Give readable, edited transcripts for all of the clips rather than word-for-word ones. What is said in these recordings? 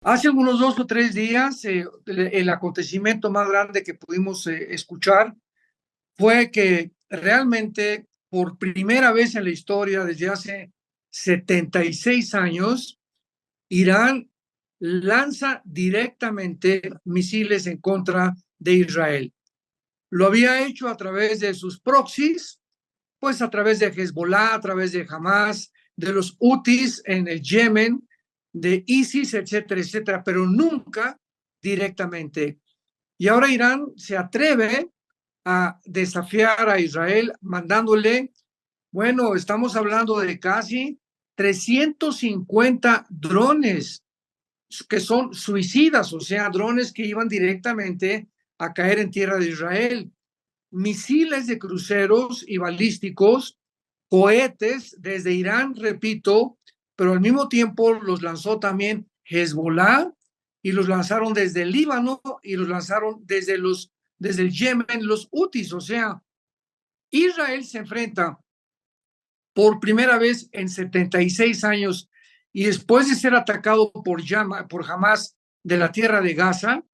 Hace algunos 2 o 3 días, el acontecimiento más grande que pudimos escuchar fue que realmente por primera vez en la historia, desde hace 76 años, Irán lanza directamente misiles en contra de Israel. Lo había hecho a través de sus proxies, pues a través de Hezbollah, a través de Hamas, de los Houthis en el Yemen, de ISIS, etcétera, etcétera, pero nunca directamente. Y ahora Irán se atreve a desafiar a Israel mandándole, bueno, estamos hablando de casi 350 drones que son suicidas, o sea, drones que iban directamente a caer en tierra de Israel, misiles de cruceros y balísticos, cohetes desde Irán, repito, pero al mismo tiempo los lanzó también Hezbollah y los lanzaron desde el Líbano y los lanzaron desde el Yemen, los Houthis. O sea, Israel se enfrenta por primera vez en 76 años y después de ser atacado por Hamas de la tierra de Gaza,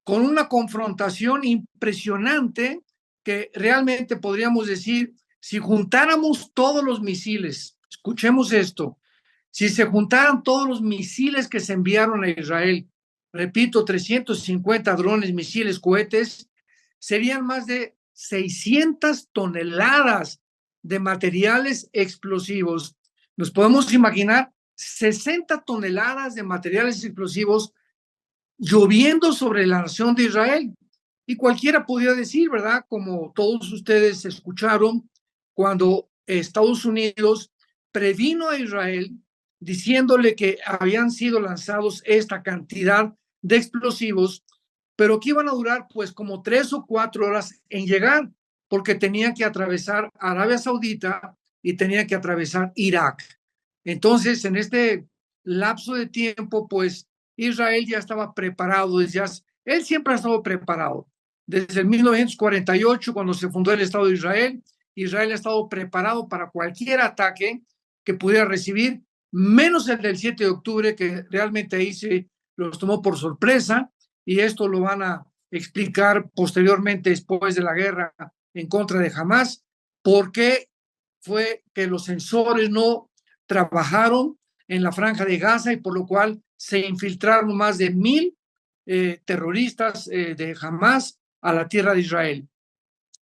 con una confrontación impresionante que realmente podríamos decir, si juntáramos todos los misiles, escuchemos esto, si se juntaran todos los misiles que se enviaron a Israel, repito, 350 drones, misiles, cohetes, serían más de 600 toneladas de materiales explosivos. Nos podemos imaginar 60 toneladas de materiales explosivos lloviendo sobre la nación de Israel. Y cualquiera podría decir, ¿verdad? Como todos ustedes escucharon, cuando Estados Unidos previno a Israel diciéndole que habían sido lanzados esta cantidad de explosivos, pero que iban a durar pues como 3 o 4 horas en llegar, porque tenían que atravesar Arabia Saudita y tenían que atravesar Irak. Entonces, en este lapso de tiempo, pues Israel ya estaba preparado, él siempre ha estado preparado. Desde el 1948, cuando se fundó el Estado de Israel, Israel ha estado preparado para cualquier ataque que pudiera recibir, menos el del 7 de octubre, que realmente ahí se los tomó por sorpresa, y esto lo van a explicar posteriormente, después de la guerra en contra de Hamas, por qué fue que los sensores no trabajaron en la franja de Gaza y por lo cual se infiltraron más de 1,000 terroristas de Hamas a la tierra de Israel.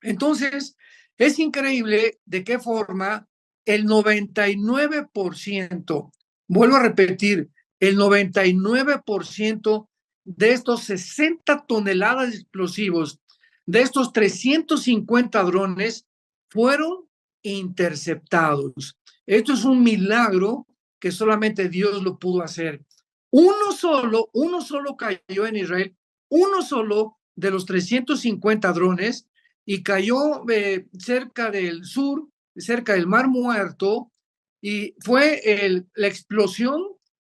Entonces, es increíble de qué forma el 99%, vuelvo a repetir, el 99% de estos 60 toneladas de explosivos, de estos 350 drones, fueron interceptados. Esto es un milagro que solamente Dios lo pudo hacer. Uno solo cayó en Israel, uno solo de los 350 drones, y cayó cerca del sur, cerca del Mar Muerto, y fue la explosión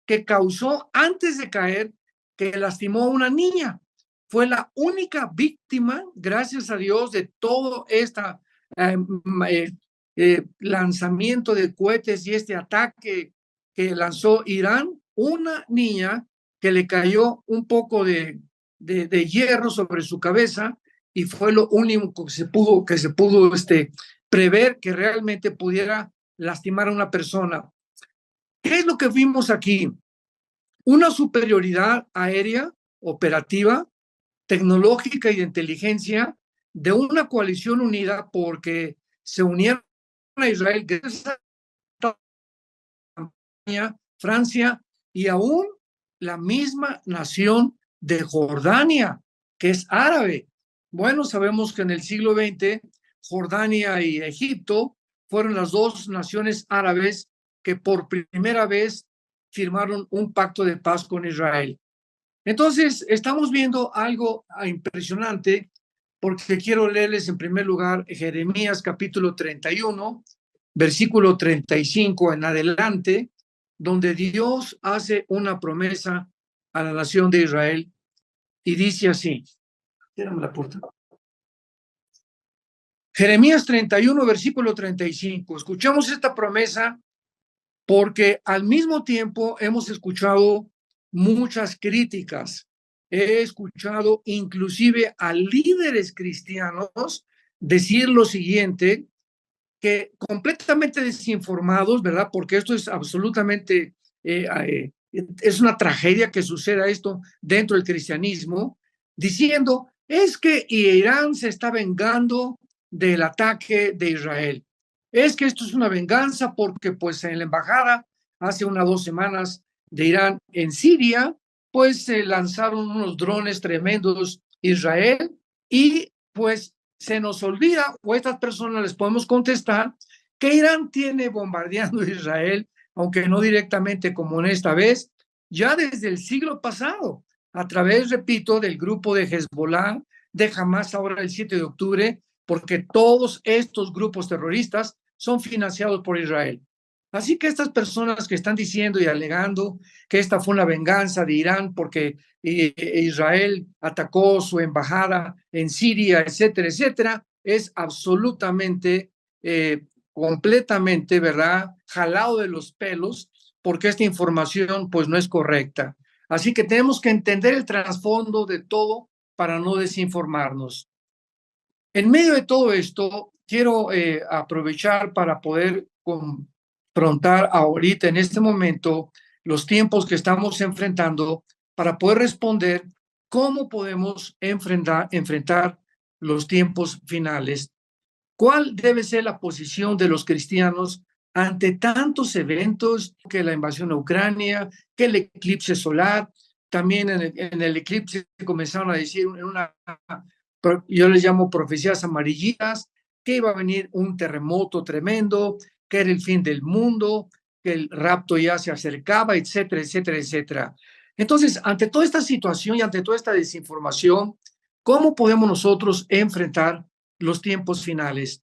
que causó antes de caer, que lastimó a una niña. Fue la única víctima, gracias a Dios, de todo este lanzamiento de cohetes y este ataque que lanzó Irán, una niña que le cayó un poco de hierro sobre su cabeza, y fue lo único que se pudo prever que realmente pudiera lastimar a una persona. ¿Qué es lo que vimos aquí? Una superioridad aérea, operativa, tecnológica y de inteligencia de una coalición unida, porque se unieron a Israel, Francia y aún la misma nación de Jordania, que es árabe. Bueno, sabemos que en el siglo XX Jordania y Egipto fueron las dos naciones árabes que por primera vez firmaron un pacto de paz con Israel. Entonces, estamos viendo algo impresionante, porque quiero leerles en primer lugar Jeremías capítulo 31, versículo 35 en adelante, donde Dios hace una promesa a la nación de Israel y dice así. Cierrame la puerta. Jeremías 31, versículo 35. Escuchamos esta promesa porque al mismo tiempo hemos escuchado muchas críticas. He escuchado inclusive a líderes cristianos decir lo siguiente, que completamente desinformados, ¿verdad? Porque esto es absolutamente, es una tragedia que suceda esto dentro del cristianismo, diciendo, es que Irán se está vengando del ataque de Israel. Es que esto es una venganza porque pues en la embajada hace 2 semanas de Irán en Siria, pues se lanzaron unos drones tremendos Israel y pues se nos olvida, o a estas personas les podemos contestar, que Irán tiene bombardeando Israel, aunque no directamente como en esta vez, ya desde el siglo pasado, a través, repito, del grupo de Hezbollah, de Hamas ahora el 7 de octubre, porque todos estos grupos terroristas son financiados por Israel. Así que estas personas que están diciendo y alegando que esta fue una venganza de Irán porque Israel atacó su embajada en Siria, etcétera, etcétera, es absolutamente, completamente, ¿verdad? Jalado de los pelos, porque esta información pues no es correcta. Así que tenemos que entender el trasfondo de todo para no desinformarnos. En medio de todo esto, quiero aprovechar para poder confrontar ahorita, en este momento, los tiempos que estamos enfrentando para poder responder cómo podemos enfrentar los tiempos finales. ¿Cuál debe ser la posición de los cristianos ante tantos eventos, que la invasión a Ucrania, que el eclipse solar? También en el eclipse comenzaron a decir en una, yo les llamo profecías amarillitas, que iba a venir un terremoto tremendo, que era el fin del mundo, que el rapto ya se acercaba, etcétera, etcétera, etcétera. Entonces, ante toda esta situación y ante toda esta desinformación, ¿cómo podemos nosotros enfrentar los tiempos finales?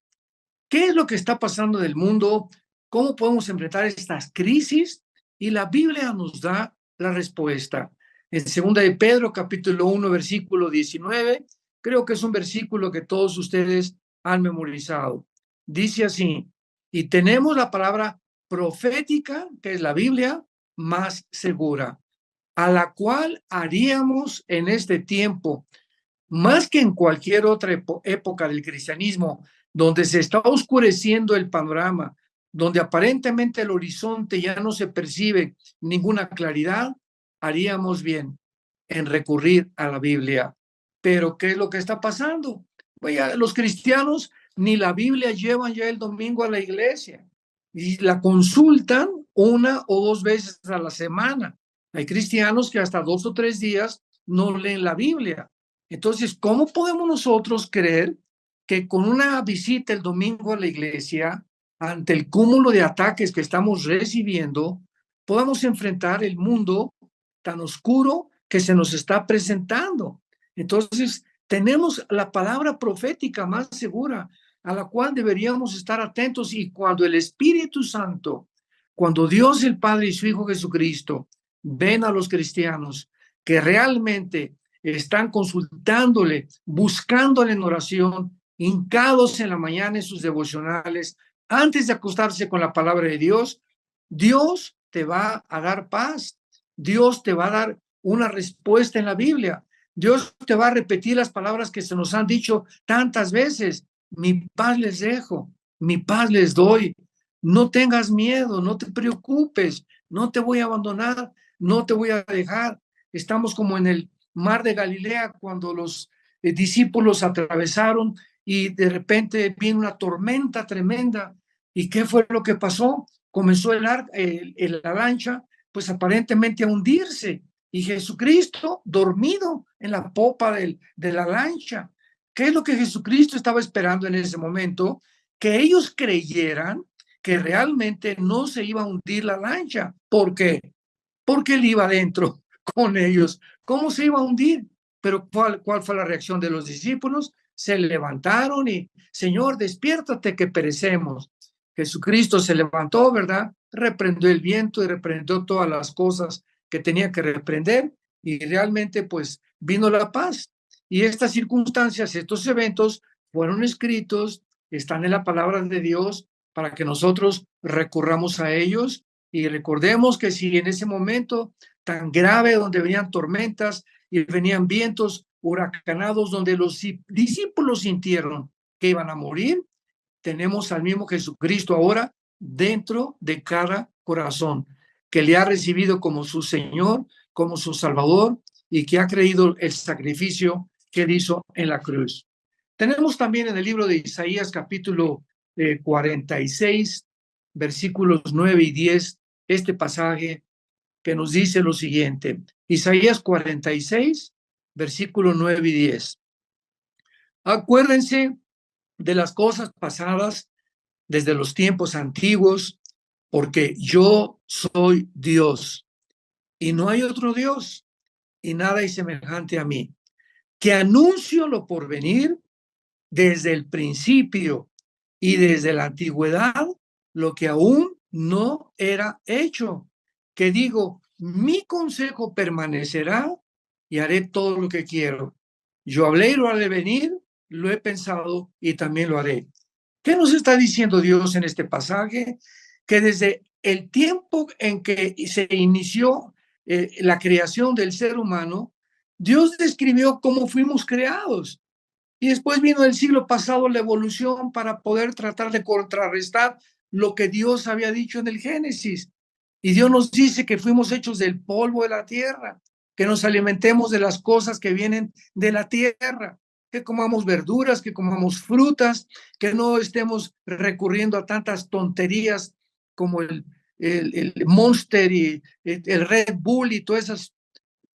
¿Qué es lo que está pasando en el mundo? ¿Cómo podemos enfrentar estas crisis? Y la Biblia nos da la respuesta. En 2 de Pedro, capítulo 1, versículo 19, creo que es un versículo que todos ustedes han memorizado. Dice así, y tenemos la palabra profética, que es la Biblia, más segura, a la cual haríamos en este tiempo, más que en cualquier otra época del cristianismo, donde se está oscureciendo el panorama, donde aparentemente el horizonte ya no se percibe ninguna claridad, haríamos bien en recurrir a la Biblia. Pero ¿qué es lo que está pasando? Pues los cristianos ni la Biblia llevan ya el domingo a la iglesia y la consultan 1 o 2 veces a la semana. Hay cristianos que hasta 2 o 3 días no leen la Biblia. Entonces, ¿cómo podemos nosotros creer que con una visita el domingo a la iglesia, ante el cúmulo de ataques que estamos recibiendo, podamos enfrentar el mundo tan oscuro que se nos está presentando? Entonces, tenemos la palabra profética más segura, a la cual deberíamos estar atentos, y cuando el Espíritu Santo, cuando Dios el Padre y su Hijo Jesucristo ven a los cristianos que realmente están consultándole, buscándole en oración, hincados en la mañana en sus devocionales, antes de acostarse con la palabra de Dios, Dios te va a dar paz, Dios te va a dar una respuesta en la Biblia, Dios te va a repetir las palabras que se nos han dicho tantas veces: mi paz les dejo, mi paz les doy, no tengas miedo, no te preocupes, no te voy a abandonar, no te voy a dejar. Estamos como en el mar de Galilea, cuando los discípulos atravesaron y de repente vino una tormenta tremenda. ¿Y qué fue lo que pasó? Comenzó la lancha, pues aparentemente a hundirse, y Jesucristo dormido en la popa de la lancha. ¿Qué es lo que Jesucristo estaba esperando en ese momento? Que ellos creyeran que realmente no se iba a hundir la lancha. ¿Por qué? Porque él iba adentro con ellos. ¿Cómo se iba a hundir? Pero ¿cuál fue la reacción de los discípulos? Se levantaron y: Señor, despiértate que perecemos. Jesucristo se levantó, ¿verdad? Reprendió el viento y reprendió todas las cosas que tenía que reprender, y realmente pues vino la paz. Y estas circunstancias, estos eventos fueron escritos, están en la palabra de Dios para que nosotros recurramos a ellos, y recordemos que si en ese momento tan grave, donde venían tormentas y venían vientos huracanados, donde los discípulos sintieron que iban a morir, tenemos al mismo Jesucristo ahora dentro de cada corazón, que le ha recibido como su Señor, como su Salvador, y que ha creído el sacrificio que él hizo en la cruz. Tenemos también en el libro de Isaías capítulo 46, versículos 9 y 10, este pasaje que nos dice lo siguiente. Isaías 46, versículos 9 y 10. Acuérdense de las cosas pasadas desde los tiempos antiguos, porque yo soy Dios y no hay otro Dios y nada es semejante a mí, que anuncio lo por venir desde el principio y desde la antigüedad lo que aún no era hecho, que digo, mi consejo permanecerá y haré todo lo que quiero. Yo hablé y lo haré venir, lo he pensado y también lo haré. ¿Qué nos está diciendo Dios en este pasaje? Que desde el tiempo en que se inició la creación del ser humano, Dios describió cómo fuimos creados. Y después vino el siglo pasado la evolución para poder tratar de contrarrestar lo que Dios había dicho en el Génesis. Y Dios nos dice que fuimos hechos del polvo de la tierra, que nos alimentemos de las cosas que vienen de la tierra, que comamos verduras, que comamos frutas, que no estemos recurriendo a tantas tonterías como el Monster y el Red Bull y todas esas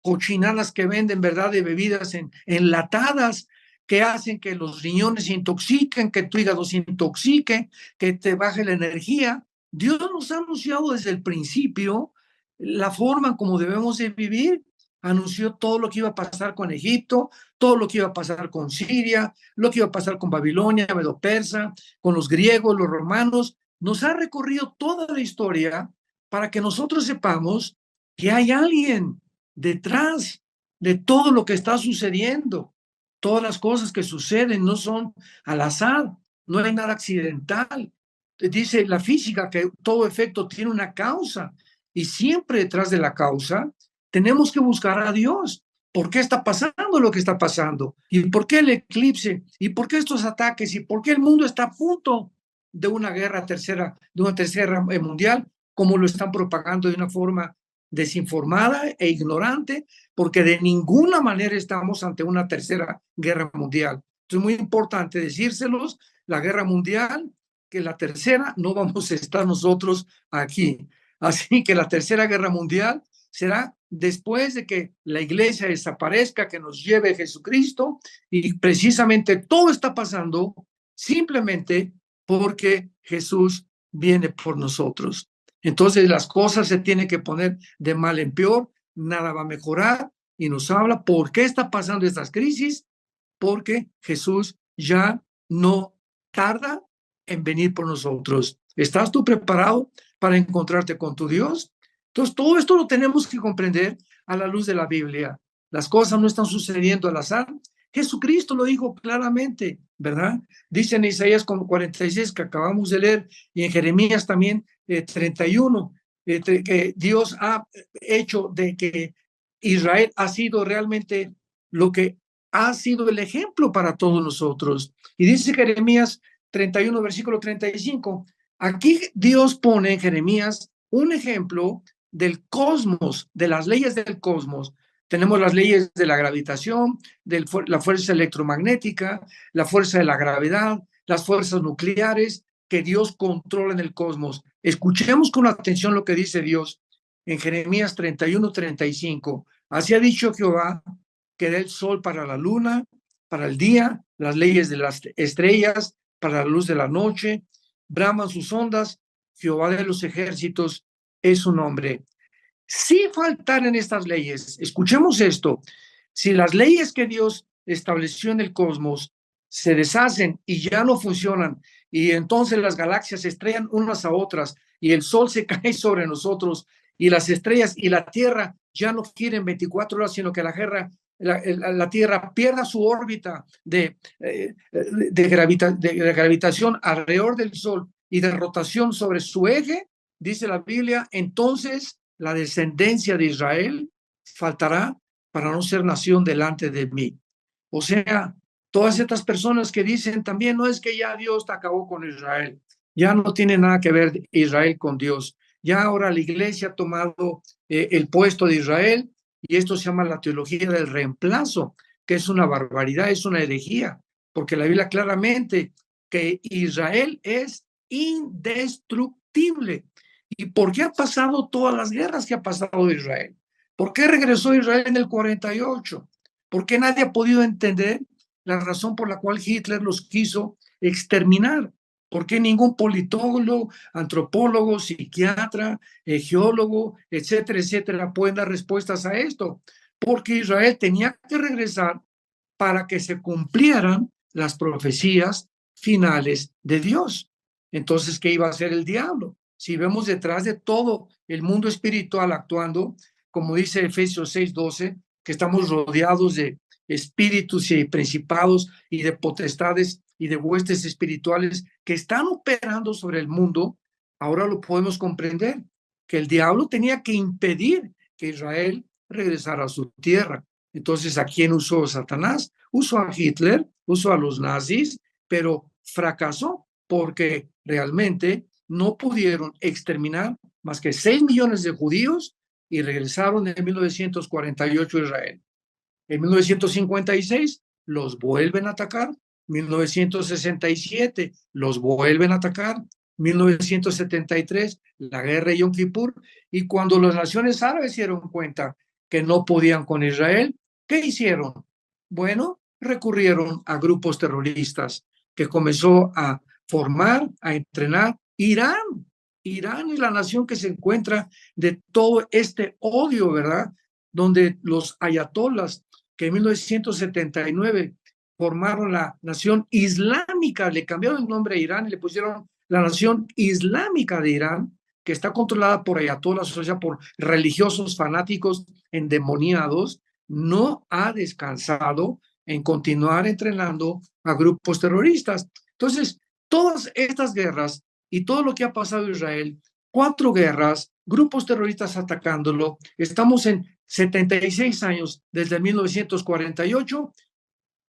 cochinadas que venden, ¿verdad?, de bebidas enlatadas, que hacen que los riñones se intoxiquen, que tu hígado se intoxique, que te baje la energía. Dios nos ha anunciado desde el principio la forma como debemos de vivir. Anunció todo lo que iba a pasar con Egipto, todo lo que iba a pasar con Siria, lo que iba a pasar con Babilonia, Medo-Persa, con los griegos, los romanos. Nos ha recorrido toda la historia para que nosotros sepamos que hay alguien detrás de todo lo que está sucediendo. Todas las cosas que suceden no son al azar, no hay nada accidental. Dice la física que todo efecto tiene una causa y siempre detrás de la causa tenemos que buscar a Dios. ¿Por qué está pasando lo que está pasando? ¿Y por qué el eclipse? ¿Y por qué estos ataques? ¿Y por qué el mundo está a punto de una guerra tercera, de una tercera mundial, como lo están propagando de una forma desinformada e ignorante, porque de ninguna manera estamos ante una tercera guerra mundial? Es muy importante decírselos, la guerra mundial, que la tercera no vamos a estar nosotros aquí. Así que la tercera guerra mundial será después de que la iglesia desaparezca, que nos lleve Jesucristo, y precisamente todo está pasando simplemente porque Jesús viene por nosotros. Entonces las cosas se tienen que poner de mal en peor, nada va a mejorar, y nos habla por qué está pasando estas crisis, porque Jesús ya no tarda en venir por nosotros. ¿Estás tú preparado para encontrarte con tu Dios? Entonces todo esto lo tenemos que comprender a la luz de la Biblia. Las cosas no están sucediendo al azar. Jesucristo lo dijo claramente, ¿verdad? Dice en Isaías 46 que acabamos de leer, y en Jeremías también 31, que Dios ha hecho de que Israel ha sido realmente lo que ha sido el ejemplo para todos nosotros. Y dice Jeremías 31, versículo 35, aquí Dios pone en Jeremías un ejemplo del cosmos, de las leyes del cosmos. Tenemos las leyes de la gravitación, de la fuerza electromagnética, la fuerza de la gravedad, las fuerzas nucleares que Dios controla en el cosmos. Escuchemos con atención lo que dice Dios en Jeremías 31, 35. Así ha dicho Jehová, que da el sol para la luna, para el día, las leyes de las estrellas, para la luz de la noche. Braman sus ondas, Jehová de los ejércitos es su nombre. Si faltaran estas leyes, escuchemos esto, si las leyes que Dios estableció en el cosmos se deshacen y ya no funcionan, y entonces las galaxias se estrellan unas a otras, y el sol se cae sobre nosotros, y las estrellas y la Tierra ya no quieren 24 horas, sino que la Tierra pierda su órbita de gravitación alrededor del Sol y de rotación sobre su eje, dice la Biblia, entonces la descendencia de Israel faltará para no ser nación delante de mí. O sea, todas estas personas que dicen también, no es que ya Dios acabó con Israel, ya no tiene nada que ver Israel con Dios, ya ahora la iglesia ha tomado el puesto de Israel, y esto se llama la teología del reemplazo, que es una barbaridad, es una herejía, porque la Biblia claramente que Israel es indestructible. ¿Y por qué ha pasado todas las guerras que ha pasado Israel? ¿Por qué regresó Israel en el 48? ¿Por qué nadie ha podido entender la razón por la cual Hitler los quiso exterminar? ¿Por qué ningún politólogo, antropólogo, psiquiatra, geólogo, etcétera, etcétera, pueden dar respuestas a esto? Porque Israel tenía que regresar para que se cumplieran las profecías finales de Dios. Entonces, ¿qué iba a hacer el diablo? Si vemos detrás de todo el mundo espiritual actuando, como dice Efesios 6:12, que estamos rodeados de espíritus y principados y de potestades y de huestes espirituales que están operando sobre el mundo, ahora lo podemos comprender, que el diablo tenía que impedir que Israel regresara a su tierra. Entonces, ¿a quién usó Satanás? Usó a Hitler, usó a los nazis, pero fracasó porque realmente no pudieron exterminar más que 6 millones de judíos y regresaron en 1948 a Israel. En 1956 los vuelven a atacar, 1967 los vuelven a atacar, 1973 la guerra de Yom Kippur, y cuando las naciones árabes se dieron cuenta que no podían con Israel, ¿qué hicieron? Bueno, recurrieron a grupos terroristas que comenzó a formar, a entrenar Irán. Irán es la nación que se encuentra de todo este odio, ¿verdad? Donde los ayatolas que en 1979 formaron la nación islámica, le cambiaron el nombre a Irán y le pusieron la nación islámica de Irán, que está controlada por ayatolas, o sea, por religiosos fanáticos endemoniados, no ha descansado en continuar entrenando a grupos terroristas. Entonces, todas estas guerras y todo lo que ha pasado en Israel, 4 guerras, grupos terroristas atacándolo, estamos en 76 años desde 1948.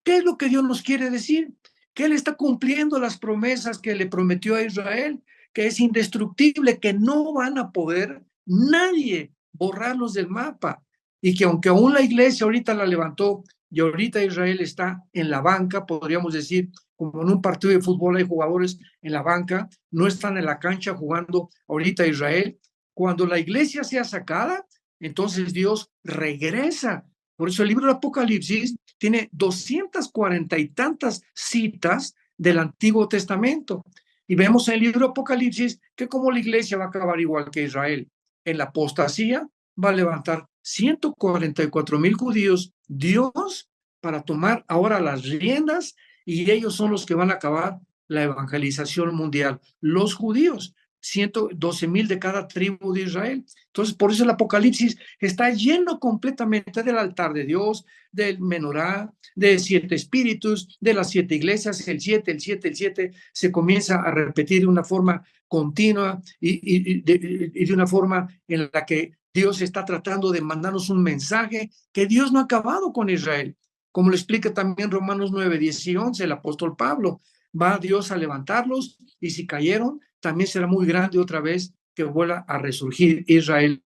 ¿Qué es lo que Dios nos quiere decir? Que Él está cumpliendo las promesas que le prometió a Israel, que es indestructible, que no van a poder nadie borrarlos del mapa, y que aunque aún la iglesia ahorita la levantó y ahorita Israel está en la banca, podríamos decir, como en un partido de fútbol hay jugadores en la banca, no están en la cancha jugando ahorita Israel. Cuando la iglesia sea sacada, entonces Dios regresa. Por eso el libro de Apocalipsis tiene 240 y tantas citas del Antiguo Testamento. Y vemos en el libro de Apocalipsis que como la iglesia va a acabar igual que Israel, en la apostasía va a levantar 144,000 judíos, Dios, para tomar ahora las riendas, y ellos son los que van a acabar la evangelización mundial, los judíos. 112,000 de cada tribu de Israel. Entonces, por eso el Apocalipsis está lleno completamente del altar de Dios, del menorá, de 7 espíritus, de las 7 iglesias, el 7, el 7, el 7, se comienza a repetir de una forma continua y de una forma en la que Dios está tratando de mandarnos un mensaje que Dios no ha acabado con Israel. Como lo explica también Romanos 9, 10 y 11, el apóstol Pablo. Va Dios a levantarlos, y si cayeron, también será muy grande otra vez que vuelva a resurgir Israel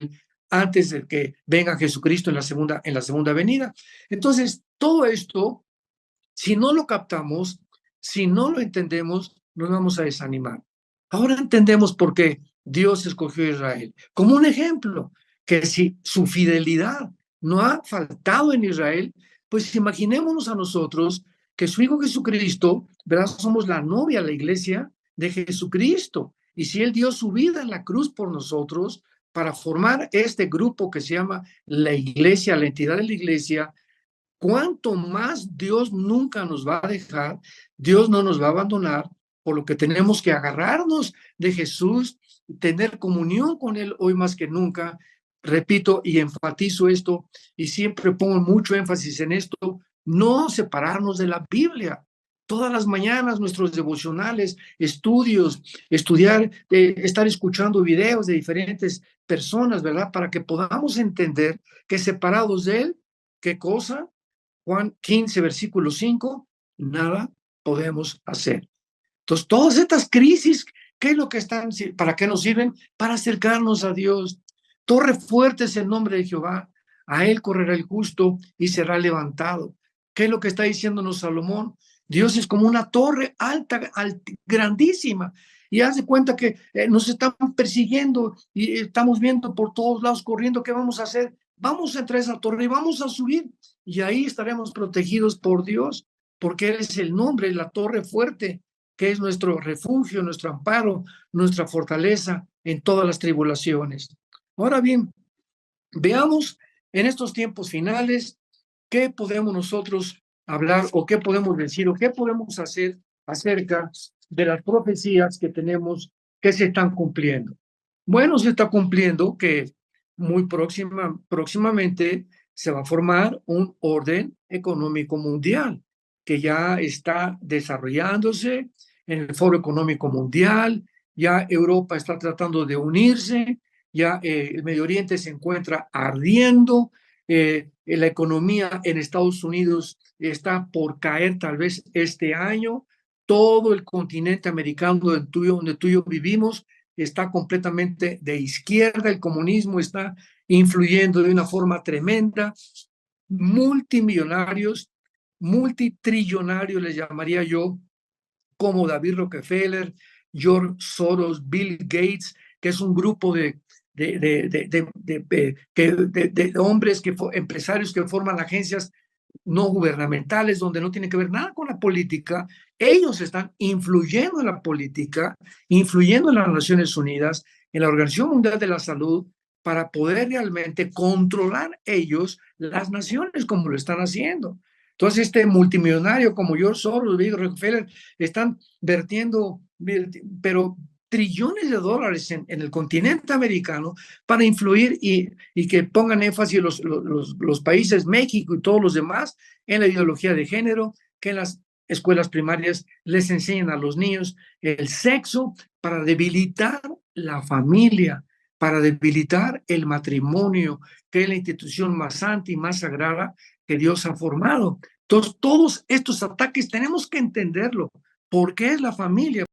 antes de que venga Jesucristo en la segunda venida. Entonces, todo esto, si no lo captamos, si no lo entendemos, nos vamos a desanimar. Ahora entendemos por qué Dios escogió a Israel. Como un ejemplo, que si su fidelidad no ha faltado en Israel, pues imaginémonos a nosotros que su Hijo Jesucristo, ¿verdad? Somos la novia, la iglesia de Jesucristo. Y si Él dio su vida en la cruz por nosotros para formar este grupo que se llama la iglesia, la entidad de la iglesia, cuánto más Dios nunca nos va a dejar, Dios no nos va a abandonar, por lo que tenemos que agarrarnos de Jesús, tener comunión con Él hoy más que nunca. Repito y enfatizo esto, y siempre pongo mucho énfasis en esto: no separarnos de la Biblia. Todas las mañanas nuestros devocionales, estudios, estudiar, estar escuchando videos de diferentes personas, ¿verdad? Para que podamos entender que separados de Él, ¿qué cosa? Juan 15, versículo 5, nada podemos hacer. Entonces, todas estas crisis, ¿qué es lo que están? ¿Para qué nos sirven? Para acercarnos a Dios. Torre fuerte es el nombre de Jehová. A él correrá el justo y será levantado. ¿Qué es lo que está diciéndonos Salomón? Dios es como una torre alta, grandísima. Y haz de cuenta que nos están persiguiendo y estamos viendo por todos lados corriendo. ¿Qué vamos a hacer? Vamos a entrar a esa torre y vamos a subir. Y ahí estaremos protegidos por Dios, porque Él es el nombre, la torre fuerte, que es nuestro refugio, nuestro amparo, nuestra fortaleza en todas las tribulaciones. Ahora bien, veamos en estos tiempos finales qué podemos nosotros hablar o qué podemos decir o qué podemos hacer acerca de las profecías que tenemos que se están cumpliendo. Bueno, se está cumpliendo que muy próximamente se va a formar un orden económico mundial que ya está desarrollándose en el Foro Económico Mundial. Ya Europa está tratando de unirse, ya el Medio Oriente se encuentra ardiendo, la economía en Estados Unidos está por caer tal vez este año, todo el continente americano donde tú y yo vivimos está completamente de izquierda, el comunismo está influyendo de una forma tremenda, multimillonarios, multitrillonarios les llamaría yo, como David Rockefeller, George Soros, Bill Gates, que es un grupo de hombres, empresarios que forman agencias no gubernamentales donde no tienen que ver nada con la política. Ellos están influyendo en la política, influyendo en las Naciones Unidas, en la Organización Mundial de la Salud, para poder realmente controlar ellos las naciones como lo están haciendo. Entonces, este multimillonario como George Soros, Bill Rockefeller, están vertiendo, pero trillones de dólares en el continente americano para influir y que pongan énfasis los países, México y todos los demás, en la ideología de género, que en las escuelas primarias les enseñan a los niños el sexo para debilitar la familia, para debilitar el matrimonio, que es la institución más santa y más sagrada que Dios ha formado. Entonces, todos estos ataques tenemos que entenderlo. ¿Por qué es la familia?